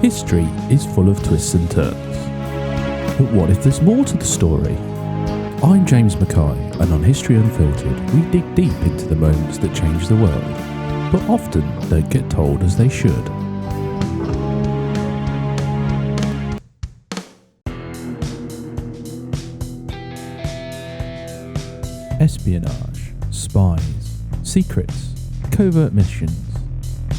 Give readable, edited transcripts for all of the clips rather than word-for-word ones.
History is full of twists and turns. But what if there's more to the story? I'm James Mackay, and on History Unfiltered, we dig deep into the moments that change the world, but often don't get told as they should. Espionage, spies, secrets, covert missions.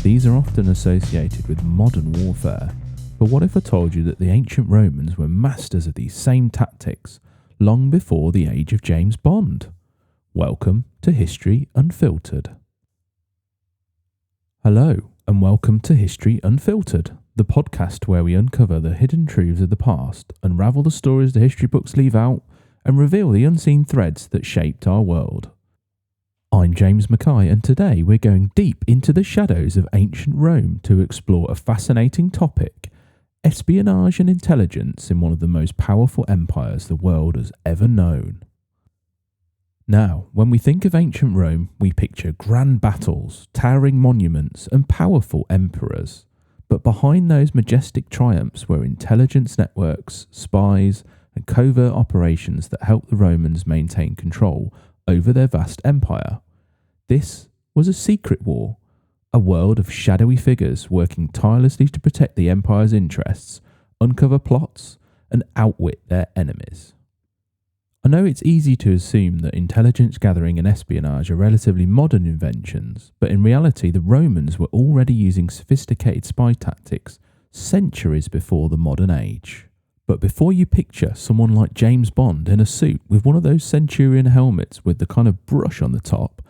These are often associated with modern warfare, but what if I told you that the ancient Romans were masters of these same tactics long before the age of James Bond? Welcome to History Unfiltered. Hello, and welcome to History Unfiltered, the podcast where we uncover the hidden truths of the past, unravel the stories the history books leave out, and reveal the unseen threads that shaped our world. I'm James Mackay, and today we're going deep into the shadows of ancient Rome to explore a fascinating topic: espionage and intelligence in one of the most powerful empires the world has ever known. Now, when we think of ancient Rome, we picture grand battles, towering monuments, and powerful emperors. But behind those majestic triumphs were intelligence networks, spies, and covert operations that helped the Romans maintain control over their vast empire. This was a secret war, a world of shadowy figures working tirelessly to protect the empire's interests, uncover plots, and outwit their enemies. I know it's easy to assume that intelligence gathering and espionage are relatively modern inventions, but in reality the Romans were already using sophisticated spy tactics centuries before the modern age. But before you picture someone like James Bond in a suit with one of those Centurion helmets with the kind of brush on the top,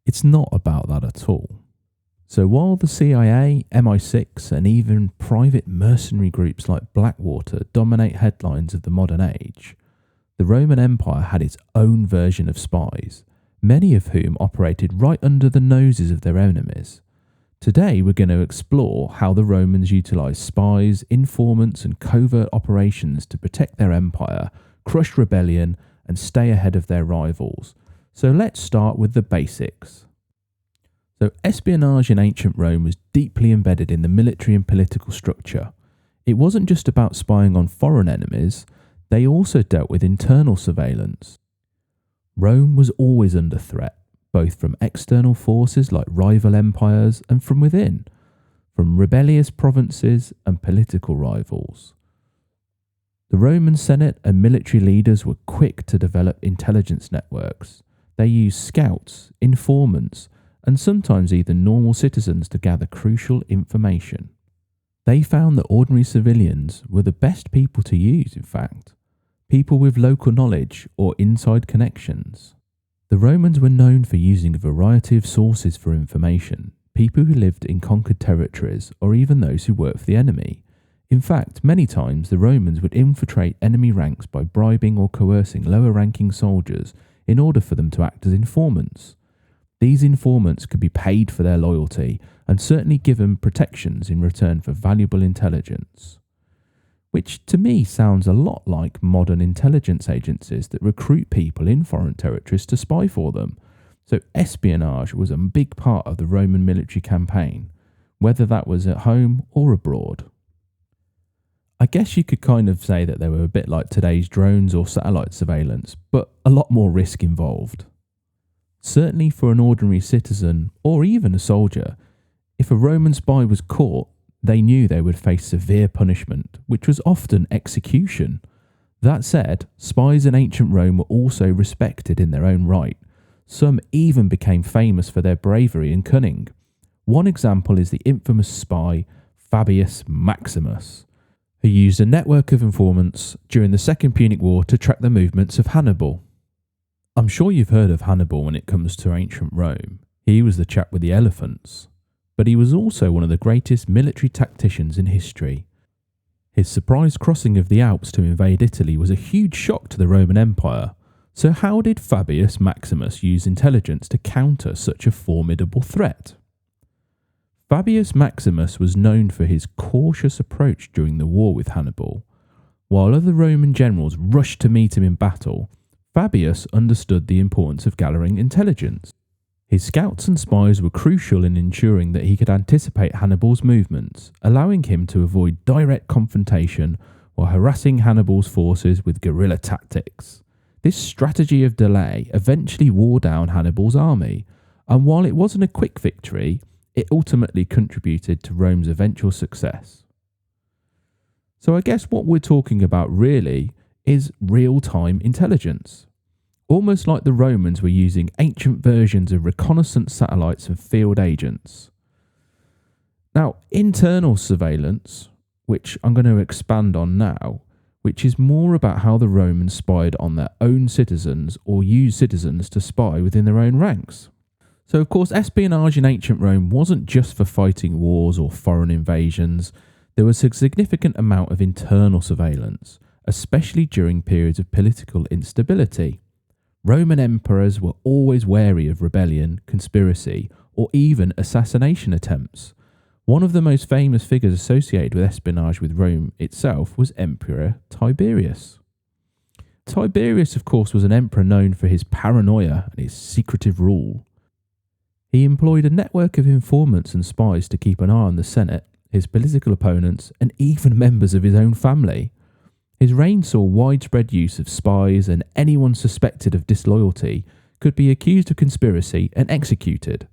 it's not about that at all. So while the CIA, MI6 and even private mercenary groups like Blackwater dominate headlines of the modern age, the Roman Empire had its own version of spies, many of whom operated right under the noses of their enemies. Today we're going to explore how the Romans utilised spies, informants and covert operations to protect their empire, crush rebellion and stay ahead of their rivals. So let's start with the basics. So espionage in ancient Rome was deeply embedded in the military and political structure. It wasn't just about spying on foreign enemies, they also dealt with internal surveillance. Rome was always under threat, both from external forces like rival empires and from within, from rebellious provinces and political rivals. The Roman Senate and military leaders were quick to develop intelligence networks. They used scouts, informants, and sometimes even normal citizens to gather crucial information. They found that ordinary civilians were the best people to use, in fact, people with local knowledge or inside connections. The Romans were known for using a variety of sources for information, people who lived in conquered territories or even those who worked for the enemy. In fact, many times the Romans would infiltrate enemy ranks by bribing or coercing lower-ranking soldiers in order for them to act as informants. These informants could be paid for their loyalty and certainly given protections in return for valuable intelligence. Which to me sounds a lot like modern intelligence agencies that recruit people in foreign territories to spy for them. So espionage was a big part of the Roman military campaign, whether that was at home or abroad. I guess you could kind of say that they were a bit like today's drones or satellite surveillance, but a lot more risk involved. Certainly for an ordinary citizen or even a soldier, if a Roman spy was caught, they knew they would face severe punishment, which was often execution. That said, spies in ancient Rome were also respected in their own right. Some even became famous for their bravery and cunning. One example is the infamous spy Fabius Maximus, who used a network of informants during the Second Punic War to track the movements of Hannibal. I'm sure you've heard of Hannibal when it comes to ancient Rome. He was the chap with the elephants. But he was also one of the greatest military tacticians in history. His surprise crossing of the Alps to invade Italy was a huge shock to the Roman Empire. So how did Fabius Maximus use intelligence to counter such a formidable threat? Fabius Maximus was known for his cautious approach during the war with Hannibal. While other Roman generals rushed to meet him in battle, Fabius understood the importance of gathering intelligence. His scouts and spies were crucial in ensuring that he could anticipate Hannibal's movements, allowing him to avoid direct confrontation while harassing Hannibal's forces with guerrilla tactics. This strategy of delay eventually wore down Hannibal's army, and while it wasn't a quick victory, it ultimately contributed to Rome's eventual success. So I guess what we're talking about really is real-time intelligence. Almost like the Romans were using ancient versions of reconnaissance satellites and field agents. Now, internal surveillance, which I'm going to expand on now, which is more about how the Romans spied on their own citizens or used citizens to spy within their own ranks. So, of course, espionage in ancient Rome wasn't just for fighting wars or foreign invasions. There was a significant amount of internal surveillance, especially during periods of political instability. Roman emperors were always wary of rebellion, conspiracy, or even assassination attempts. One of the most famous figures associated with espionage with Rome itself was Emperor Tiberius. Tiberius, of course, was an emperor known for his paranoia and his secretive rule. He employed a network of informants and spies to keep an eye on the Senate, his political opponents, and even members of his own family. His reign saw widespread use of spies, and anyone suspected of disloyalty could be accused of conspiracy and executed.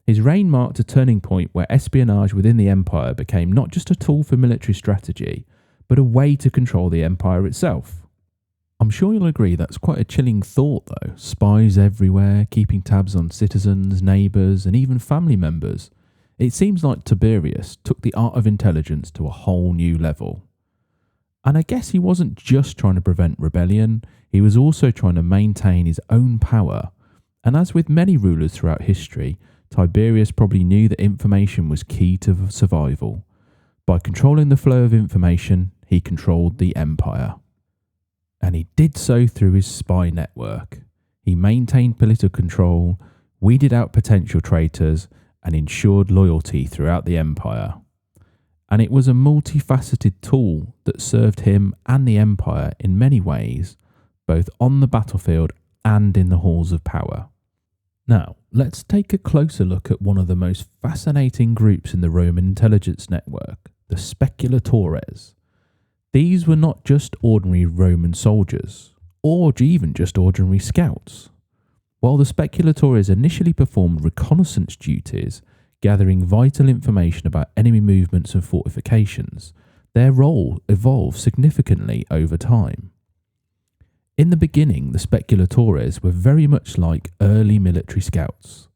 His reign marked a turning point where espionage within the empire became not just a tool for military strategy, but a way to control the empire itself. I'm sure you'll agree that's quite a chilling thought though, spies everywhere, keeping tabs on citizens, neighbours, and even family members. It seems like Tiberius took the art of intelligence to a whole new level. And I guess he wasn't just trying to prevent rebellion, he was also trying to maintain his own power. And as with many rulers throughout history, Tiberius probably knew that information was key to survival. By controlling the flow of information, he controlled the empire. And he did so through his spy network. He maintained political control, weeded out potential traitors, and ensured loyalty throughout the empire. And it was a multifaceted tool that served him and the empire in many ways, both on the battlefield and in the halls of power. Now, let's take a closer look at one of the most fascinating groups in the Roman intelligence network, the Speculatores. These were not just ordinary Roman soldiers, or even just ordinary scouts. While the Speculatores initially performed reconnaissance duties, gathering vital information about enemy movements and fortifications, their role evolved significantly over time. In the beginning, the Speculatores were very much like early military scouts.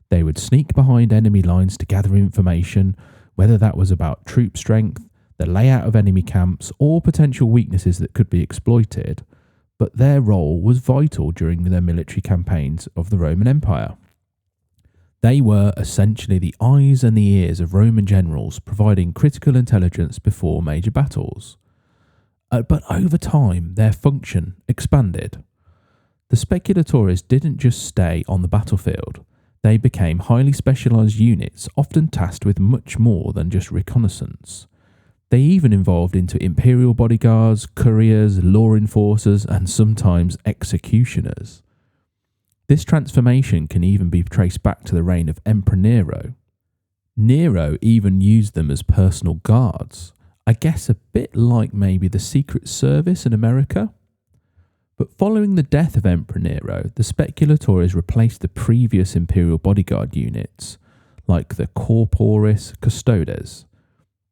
They would sneak behind enemy lines to gather information, whether that was about troop strength, the layout of enemy camps, or potential weaknesses that could be exploited, but their role was vital during their military campaigns of the Roman Empire. They were essentially the eyes and the ears of Roman generals, providing critical intelligence before major battles. But over time, their function expanded. The Speculatores didn't just stay on the battlefield. They became highly specialised units, often tasked with much more than just reconnaissance. They even evolved into imperial bodyguards, couriers, law enforcers, and sometimes executioners. This transformation can even be traced back to the reign of Emperor Nero. Nero even used them as personal guards, I guess a bit like maybe the Secret Service in America. But following the death of Emperor Nero, the Speculatores replaced the previous imperial bodyguard units, like the Corporis Custodes.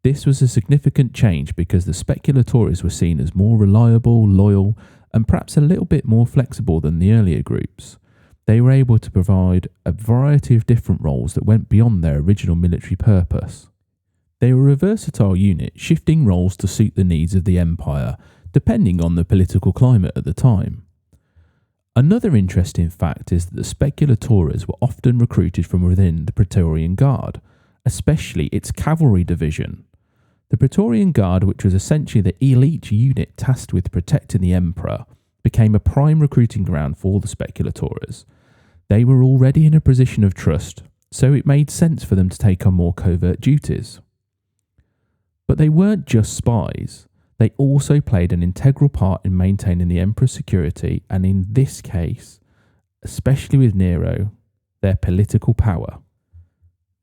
This was a significant change because the Speculatores were seen as more reliable, loyal, and perhaps a little bit more flexible than the earlier groups. They were able to provide a variety of different roles that went beyond their original military purpose. They were a versatile unit, shifting roles to suit the needs of the empire, depending on the political climate at the time. Another interesting fact is that the Speculatores were often recruited from within the Praetorian Guard, especially its cavalry division. The Praetorian Guard, which was essentially the elite unit tasked with protecting the emperor, became a prime recruiting ground for the Speculatores. They were already in a position of trust, so it made sense for them to take on more covert duties. But they weren't just spies. They also played an integral part in maintaining the emperor's security, and in this case, especially with Nero, their political power.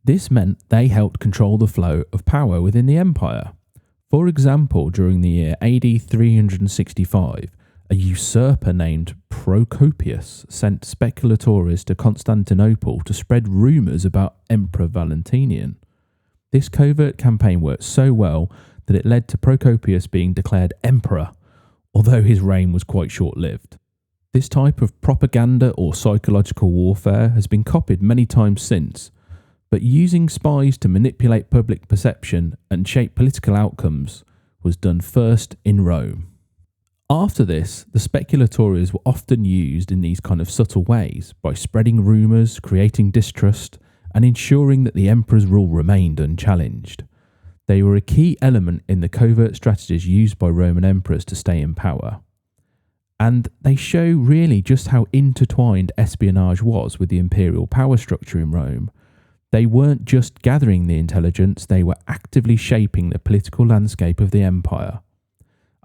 This meant they helped control the flow of power within the empire. For example, during the year AD 365, a usurper named Procopius sent speculatores to Constantinople to spread rumours about Emperor Valentinian. This covert campaign worked so well that it led to Procopius being declared emperor, although his reign was quite short-lived. This type of propaganda or psychological warfare has been copied many times since, but using spies to manipulate public perception and shape political outcomes was done first in Rome. After this, the speculatores were often used in these kind of subtle ways by spreading rumours, creating distrust, and ensuring that the emperor's rule remained unchallenged. They were a key element in the covert strategies used by Roman emperors to stay in power. And they show really just how intertwined espionage was with the imperial power structure in Rome. They weren't just gathering the intelligence, they were actively shaping the political landscape of the empire.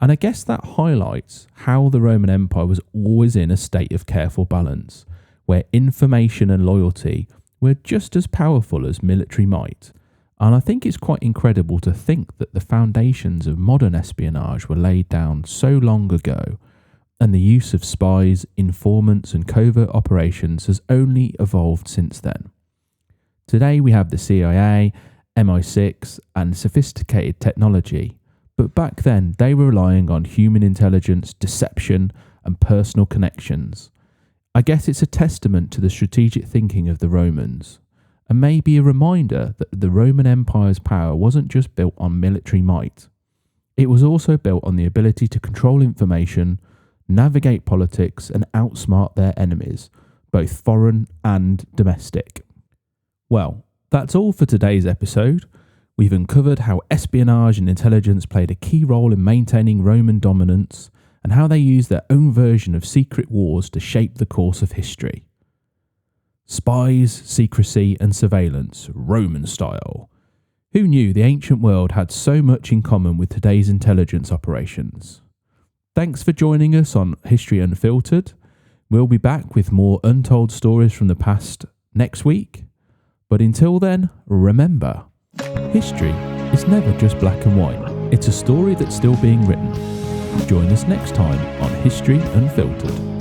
And I guess that highlights how the Roman Empire was always in a state of careful balance, where information and loyalty were just as powerful as military might. And I think it's quite incredible to think that the foundations of modern espionage were laid down so long ago, and the use of spies, informants and covert operations has only evolved since then. Today we have the CIA, MI6 and sophisticated technology, but back then they were relying on human intelligence, deception and personal connections. I guess it's a testament to the strategic thinking of the Romans, and maybe a reminder that the Roman Empire's power wasn't just built on military might. It was also built on the ability to control information, navigate politics and outsmart their enemies, both foreign and domestic. Well, that's all for today's episode. We've uncovered how espionage and intelligence played a key role in maintaining Roman dominance and how they used their own version of secret wars to shape the course of history. Spies, secrecy and surveillance, Roman style. Who knew the ancient world had so much in common with today's intelligence operations? Thanks for joining us on History Unfiltered. We'll be back with more untold stories from the past next week. But until then, remember, history is never just black and white. It's a story that's still being written. Join us next time on History Unfiltered.